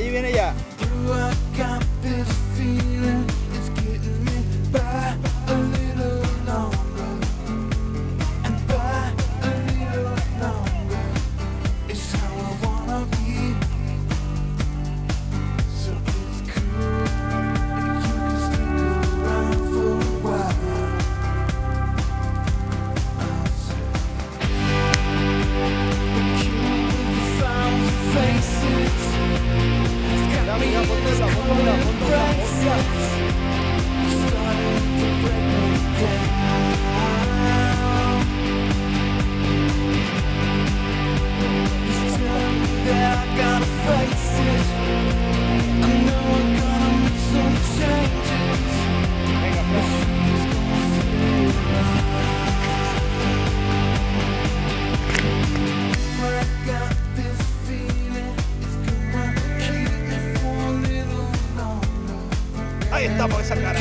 viene ya. Ahí está por esa cara.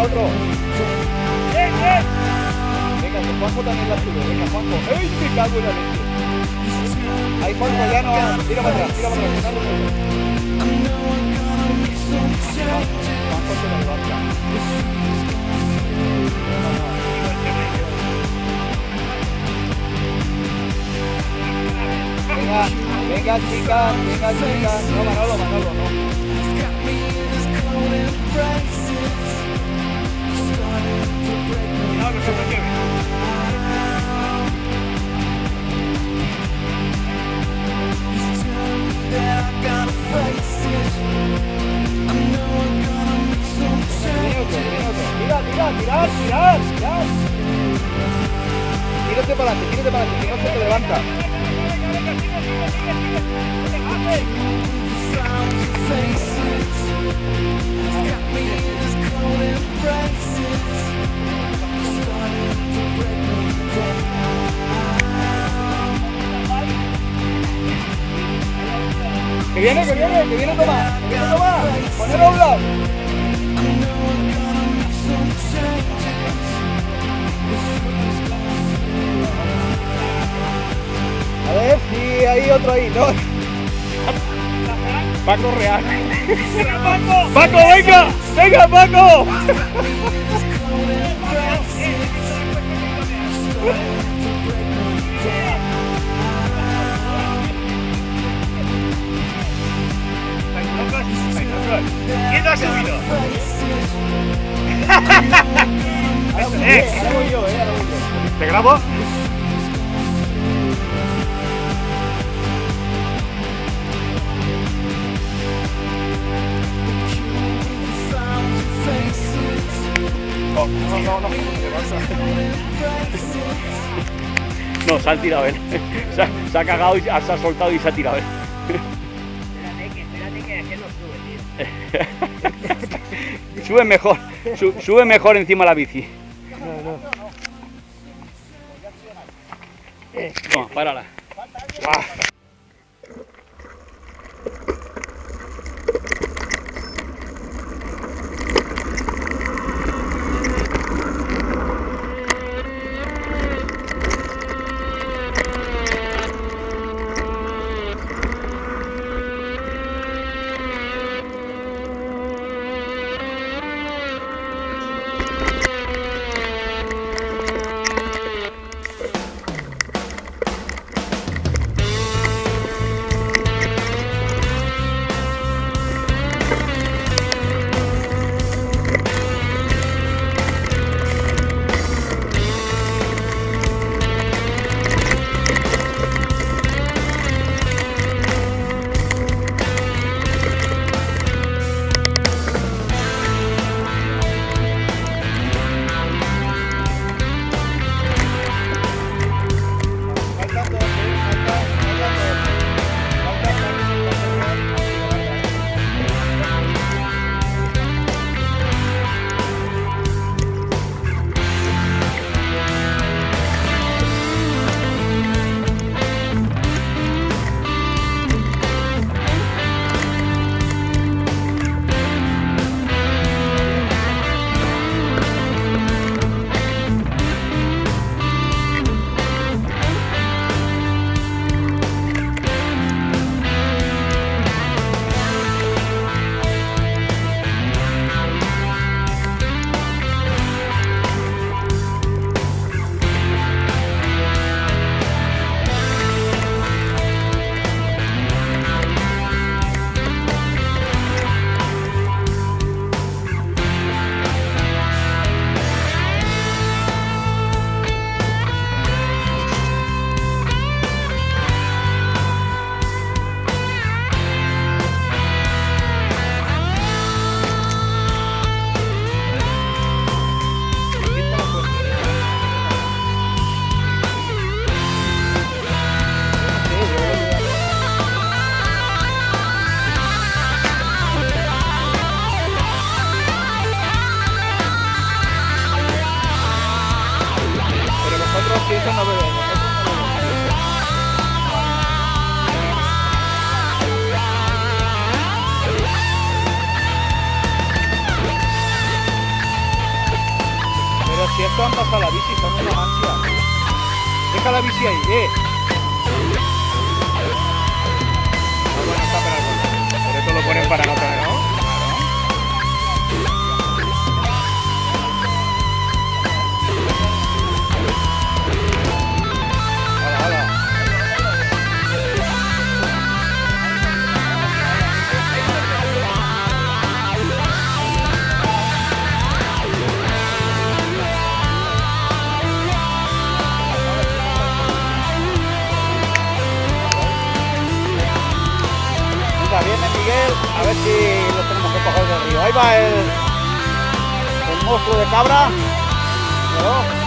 Otro. Venga, que Juanjo también la sube. Venga, Juanjo. ¡Ay, me cago en la leche! Ahí, Juanjo, ya no. Tira para atrás, tira para atrás. Juanjo se lo levanta. Venga, venga, chicas, venga, chicas. No, Manolo, no. Cuidado que se te lleve. Tirar. Tírate para adelante, que no se te levanta. Que viene Tomás, ponelo a un lado. A ver si hay otro ahí, ¿no? Paco Real. ¡Paco, venga! ¡Venga, Paco! ¿Quién lo ha subido? Ahora voy yo, ahora voy yo. ¿Te grabo? No, se ha tirado él. Se ha cagado y se ha soltado y se ha tirado él. Espérate que aquel no sube, tío. Sube mejor, sube mejor encima la bici. No, párala. Si esto han pasado la bici, son una mancha. Deja la bici ahí, Bueno, está para algo. Pero esto lo ponen para no tener, ¿no? Viene Miguel, a ver si lo tenemos que coger del río. Ahí va el monstruo de cabra. ¿No?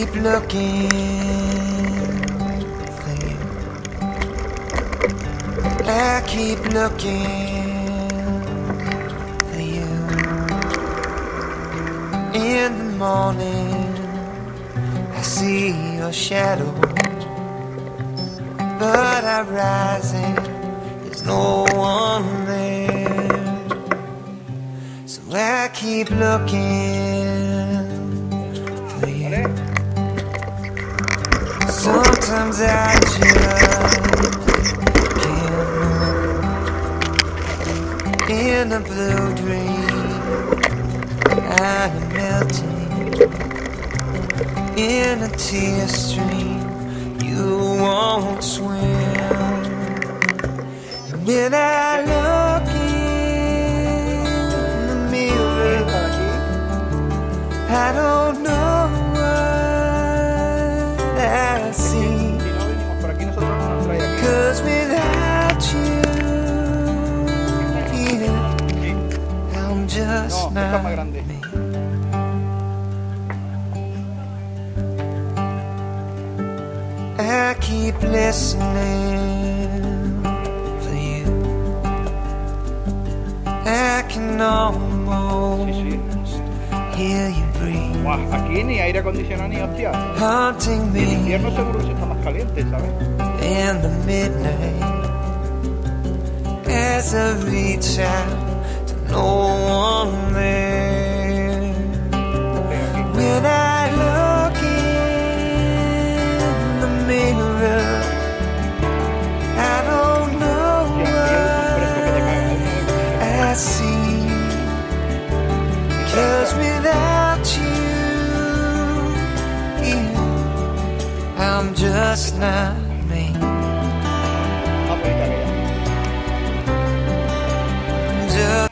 keep looking for you. I keep looking for you. In the morning I see your shadow, but I rise and there's no one there. So I keep looking for you. Sometimes I just can't move. In a blue dream I'm melting. In a tear stream you won't swim. And when I look in the mirror, I don't know what I see. 'Cause without you here, I'm just not me. I keep listening for you. I can almost hear you breathe. Buah, aquí ni aire acondicionado ni hostia. Haunting En me invierno seguro que se está más caliente, ¿sabes? in the midnight as I reach out to no one there. When I look in the mirror, I don't know what I see. 'Cause without you here, I'm just not me. Just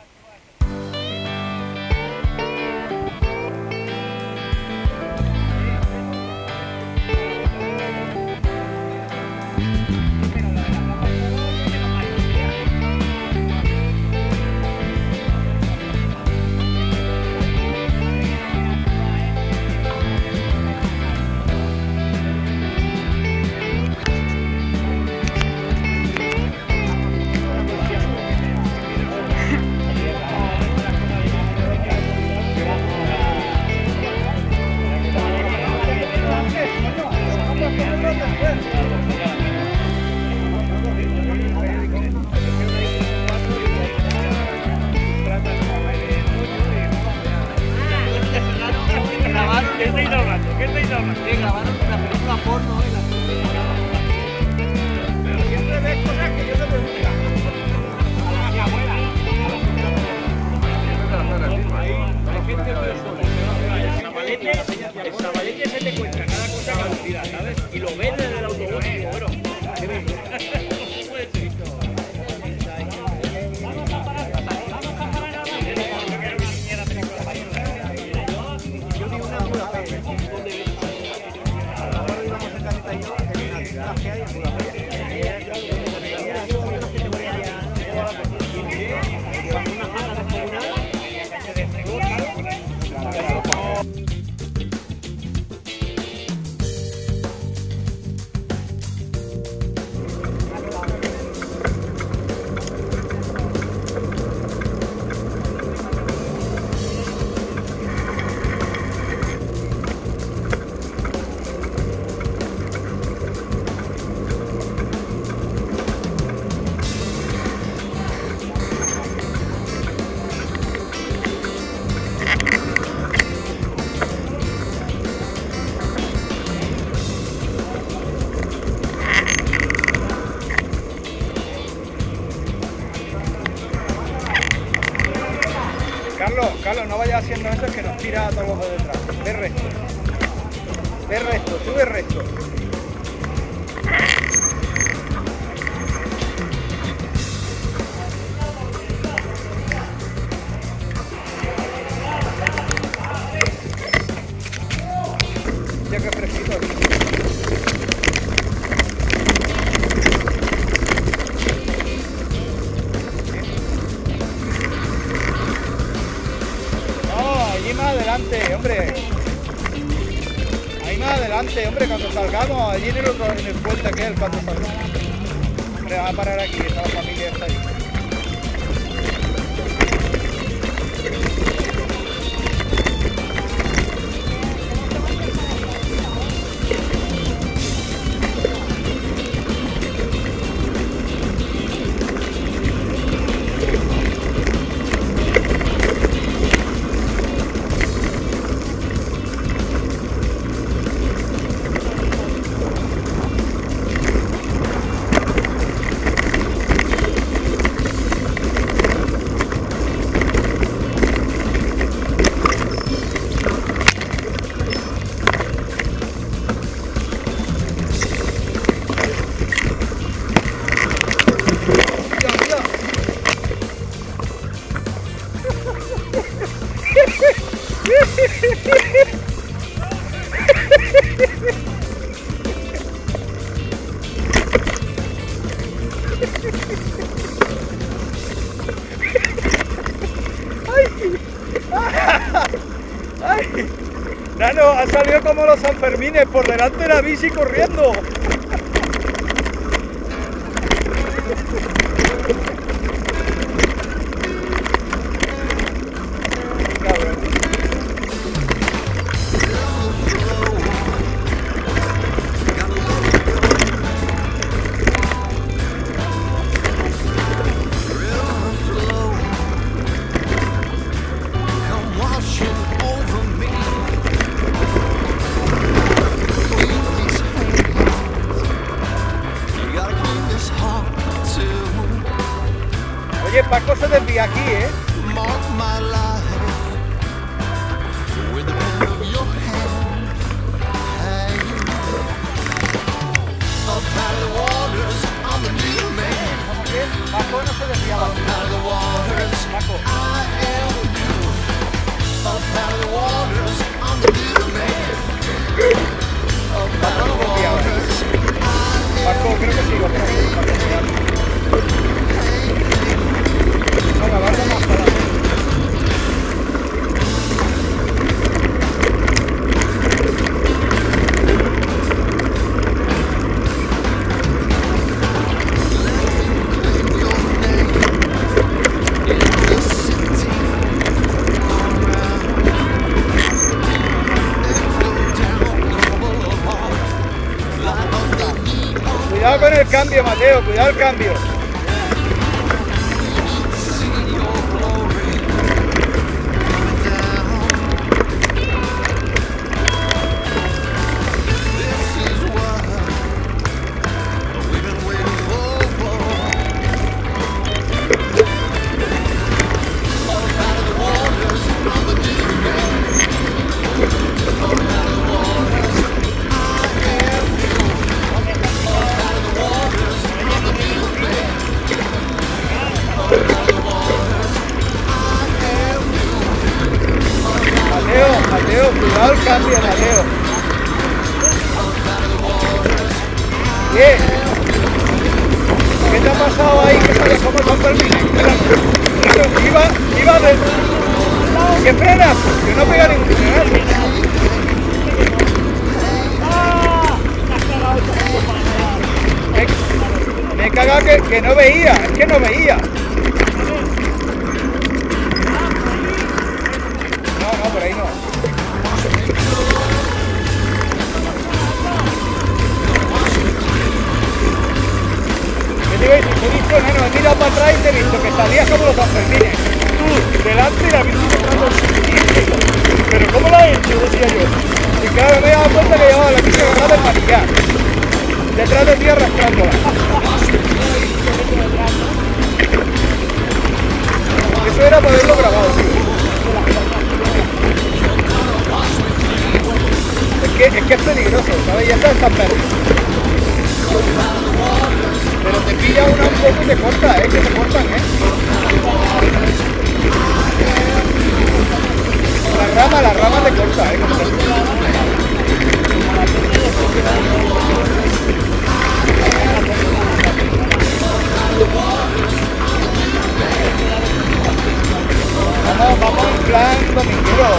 ¿Qué estáis hablando? Grabaron una película porno en la... Pero siempre ves cosas que yo no te gusta. A mi abuela. El sabalete se te cuenta cada cosa caducida, ¿sabes? Y lo ves desde el autobús y digo, bueno, ¿qué ves? Puede ser. Yo digo una pura fe. Ahora íbamos en casita y yo, que hay en pura fe. Carlos, no vayas haciendo eso, es que nos tira a todos los de detrás. Ve recto. Ve recto, sube recto. Ya que fresquito aquí. Allí más adelante, hombre. Ahí más adelante, hombre, cuando salgamos, allí en el puente aquel, cuando salgamos. Hombre, vamos a parar aquí, esta familia está ahí. ¡Ay! Nano, ha salido como los Sanfermines, por delante de la bici corriendo. Oye, Paco se desvía aquí, ¿eh? Paco no se desviaba. Paco. Paco no desviaba. Paco, creo que sí, lo creo. Venga, vamos más para adelante. Cuidado con el cambio, Mateo, cuidado el cambio. Mateo, cuidado el cambio, Mateo. ¿Qué? ¿Qué te ha pasado ahí? ¿Qué sale como Sanfermines? Iba de... ¿Qué frenas? Que no pega ningún frenazo. Me he cagado que no veía, es que no veía. No, por ahí no. ¿Qué te iba a decir? Te he visto, nano, he mirado para atrás y te he visto que salías como los Sanfermines. Tú, delante y la bici detrás. Pero ¿cómo lo has hecho? Decía yo. Y claro, me he dado cuenta que llevaba la bici agarrada del manillar. Detrás de ti arrastrándola. Eso era para haberlo grabado, tío. Es que es peligroso, ¿sabes? Ya estás tan perdido. Pero te pilla una un poco y te corta, que te cortan, La rama te corta, como te... Vamos en plan dominguero.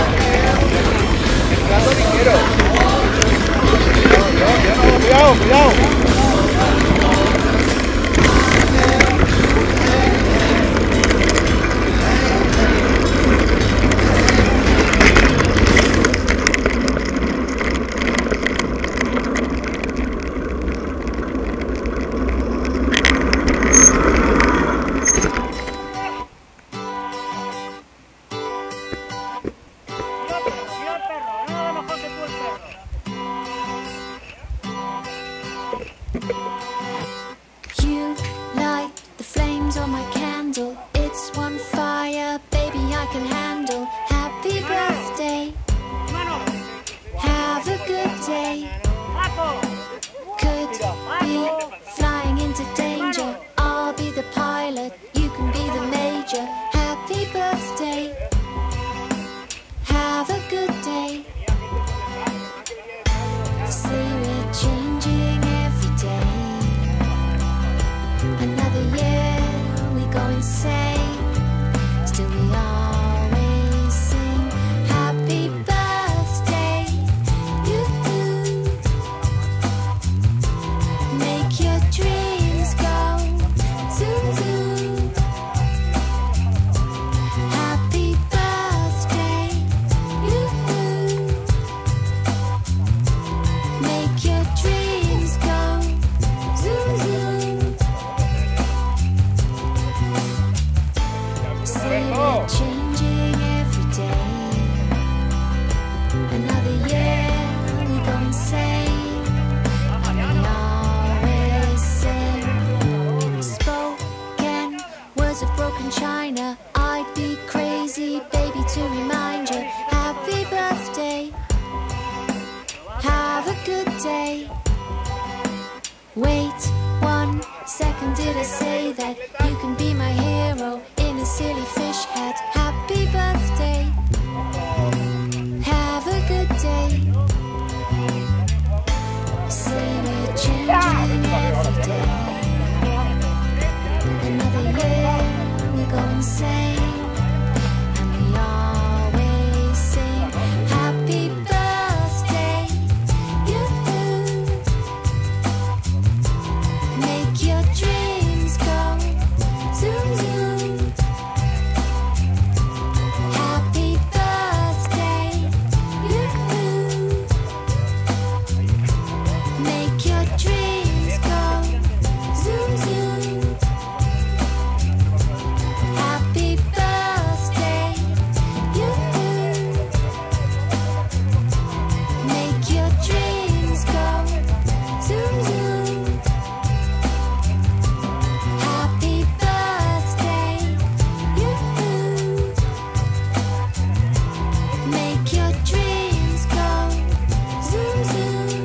En plan dominguero. Cuidado, cuidado. You light the flames on my candle. It's one fire, baby, I can handle. Happy birthday. Have a good day. Could be flying into danger. I'll be the pilot, you can be the major. Happy birthday. Have a good day. Say we're changing every day. Another year we go insane. Still we always sing happy birthday. You make your dreams go zoom zoom. Happy birthday. You make your dreams go zoom zoom. Say we're changing every day. Another year we go insane. And we always sing spoken words of broken china. I'd be crazy, baby, to remind you. Happy birthday. Have a good day. Wait 1 second, did I say that you can be my hero in a silly fish hat? Happy birthday. Have a good day. Say we're changing every day. Another year we go insane. And we always sing happy birthday. You make your dreams go zoom zoom. Happy birthday. You make your dreams go zoom zoom. Happy birthday. You make your dreams go zoom zoom. Happy birthday. You make your dreams go zoom zoom.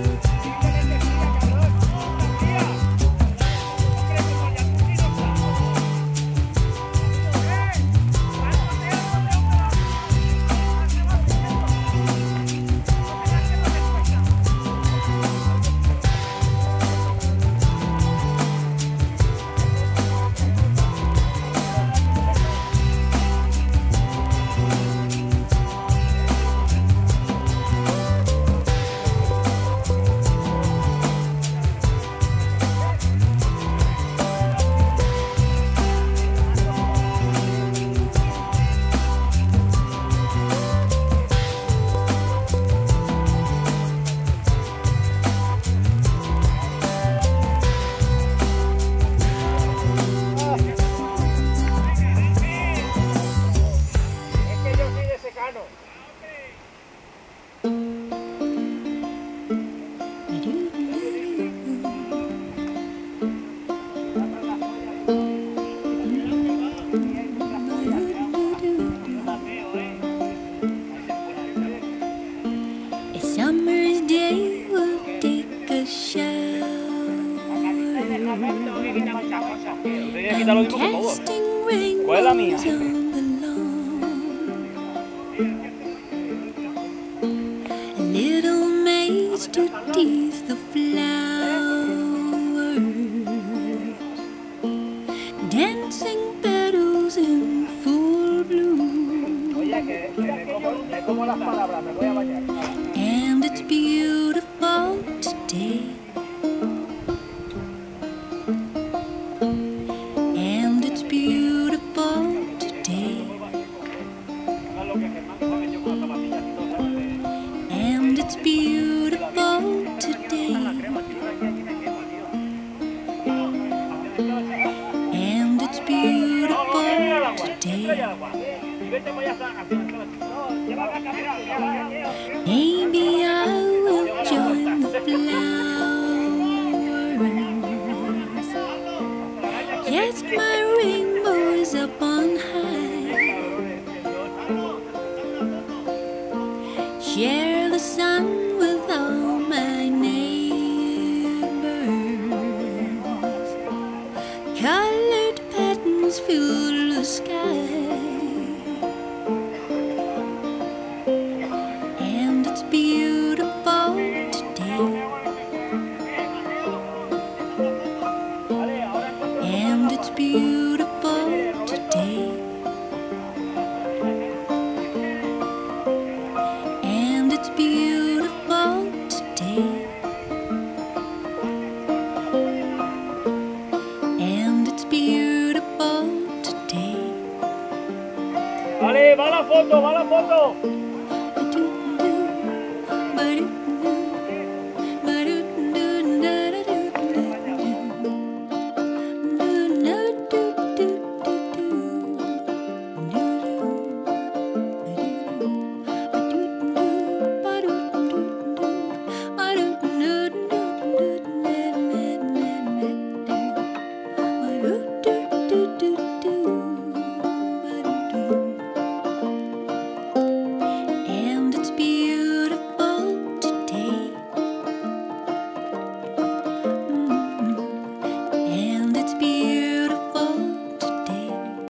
A summer's day will take a shower. And casting rainbows on the lawn. A little maze to tease the flowers. Dancing petals in full bloom. And it's beautiful to today. And it's beautiful today. And it's beautiful today. And it's beautiful today. Maybe I will join the flowers. Yes, my rainbow is up on high. Share the sun with all my neighbors. Colored patterns fill the sky. And it's beautiful today. And it's beautiful today. And it's beautiful today. And it's beautiful today. Vale, va la foto, va la foto.